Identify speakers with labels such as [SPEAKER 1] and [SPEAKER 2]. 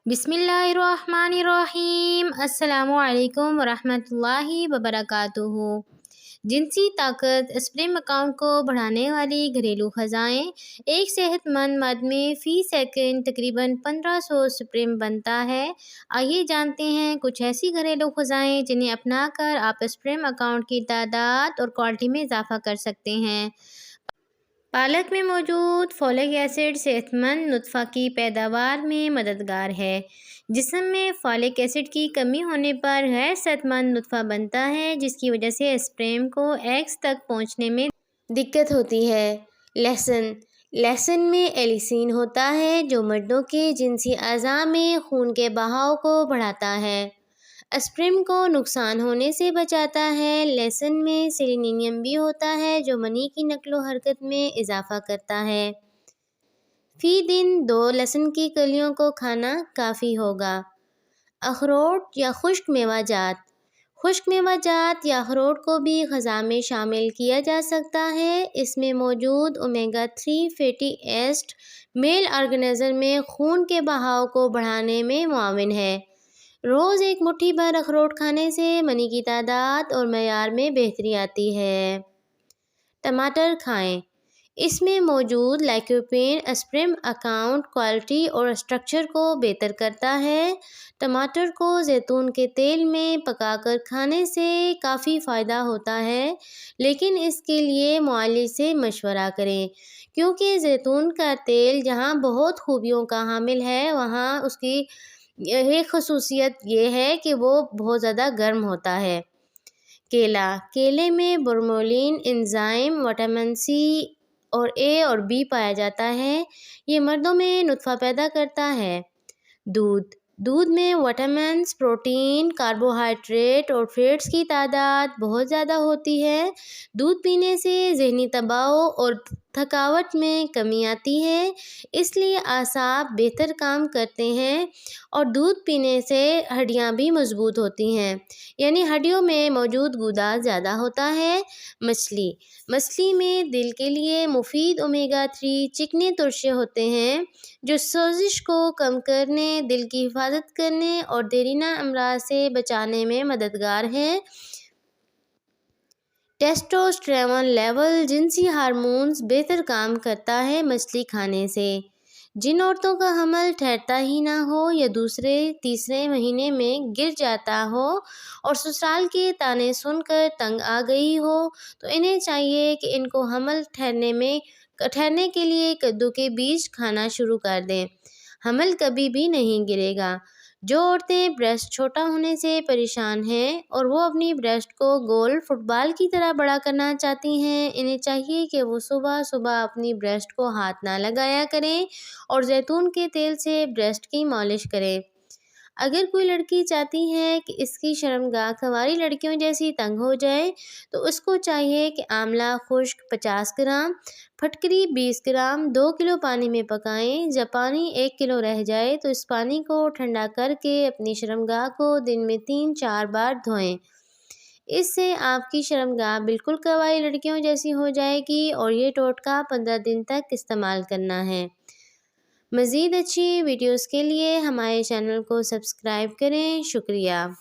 [SPEAKER 1] बिस्मिल्लाहिर्रहमानिर्रहीम। अस्सलामु अलैकुम वरहमतुल्लाहि वबरकातुहू। जिनसी ताकत स्पर्म अकाउंट को बढ़ाने वाली घरेलू ग़िज़ाएँ। एक सेहतमंद मर्द में फ़ी सेकंड तकरीबन 1500 स्पर्म बनता है। आइए जानते हैं कुछ ऐसी घरेलू ग़िज़ाएँ जिन्हें अपनाकर आप स्पर्म अकाउंट की तादाद और क्वालिटी में इजाफ़ा कर सकते हैं। पालक में मौजूद फोलिक एसिड सेहतमंद नुतफ़ा की पैदावार में मददगार है। जिस्म में फोलिक एसिड की कमी होने पर गैर सेहतमंद नुतफ़ा बनता है, जिसकी वजह से स्पर्म को एग्स तक पहुंचने में दिक्कत होती है। लहसुन में एलिसिन होता है, जो मर्दों के जिनसी अज़ा में खून के बहाव को बढ़ाता है, स्पर्म को नुकसान होने से बचाता है। लहसुन में सेलेनियम भी होता है, जो मनी की नकलो हरकत में इजाफ़ा करता है। फ़ी दिन 2 लहसुन की कलियों को खाना काफ़ी होगा। अखरोट या खुश्क मेवाजात या अखरोट को भी ग़िज़ा में शामिल किया जा सकता है। इसमें मौजूद ओमेगा 3 फैटी एसिड मेल ऑर्गेनिज़म में खून के बहाव को बढ़ाने में मुआविन है। रोज़ एक मुट्ठी भर अखरोट खाने से मनी की तादाद और मयार में बेहतरी आती है। टमाटर खाएं। इसमें मौजूद लाइकोपेन स्पर्म अकाउंट क्वालिटी और स्ट्रक्चर को बेहतर करता है। टमाटर को जैतून के तेल में पकाकर खाने से काफ़ी फ़ायदा होता है, लेकिन इसके लिए मुआलिज से मशवरा करें, क्योंकि जैतून का तेल जहाँ बहुत खूबियों का हामिल है, वहाँ उसकी एक ख़ुसूसियत ये है कि वो बहुत ज़्यादा गर्म होता है। केले में ब्रोमोलिन एंजाइम विटामिन सी और ए और बी पाया जाता है। ये मर्दों में नुतफ़ा पैदा करता है। दूध में विटामिन्स, प्रोटीन, कार्बोहाइड्रेट और फैट्स की तादाद बहुत ज़्यादा होती है। दूध पीने से ज़हनी दबाव और थकावट में कमी आती है, इसलिए आसाब बेहतर काम करते हैं और दूध पीने से हड्डियां भी मजबूत होती हैं, यानी हड्डियों में मौजूद गुदा ज़्यादा होता है। मछली में दिल के लिए मुफीद ओमेगा 3 चिकने तुरशे होते हैं, जो सोजिश को कम करने, दिल की हिफाजत करने और देरीना अमराज से बचाने में मददगार हैं। टेस्टोस्टेरोन लेवल जिनसी हार्मोन्स बेहतर काम करता है मछली खाने से। जिन औरतों का हमल ठहरता ही ना हो या दूसरे तीसरे महीने में गिर जाता हो और ससुराल के ताने सुनकर तंग आ गई हो, तो इन्हें चाहिए कि इनको हमल ठहरने के लिए कद्दू के बीज खाना शुरू कर दें। हमल कभी भी नहीं गिरेगा। जो औरतें ब्रेस्ट छोटा होने से परेशान हैं और वो अपनी ब्रेस्ट को गोल फुटबॉल की तरह बड़ा करना चाहती हैं, इन्हें चाहिए कि वो सुबह सुबह अपनी ब्रेस्ट को हाथ ना लगाया करें और जैतून के तेल से ब्रेस्ट की मालिश करें। अगर कोई लड़की चाहती है कि इसकी शर्मगाह कंवारी लड़कियों जैसी तंग हो जाए, तो उसको चाहिए कि आंवला खुश्क 50 ग्राम, फटकरी 20 ग्राम 2 किलो पानी में पकाएं। जब पानी 1 किलो रह जाए तो इस पानी को ठंडा करके अपनी शर्मगाह को दिन में 3-4 बार धोएं। इससे आपकी शर्मगाह बिल्कुल कंवारी लड़कियों जैसी हो जाएगी और ये टोटका 15 दिन तक इस्तेमाल करना है। मज़ीद अच्छी वीडियोज़ के लिए हमारे चैनल को सब्सक्राइब करें। शुक्रिया।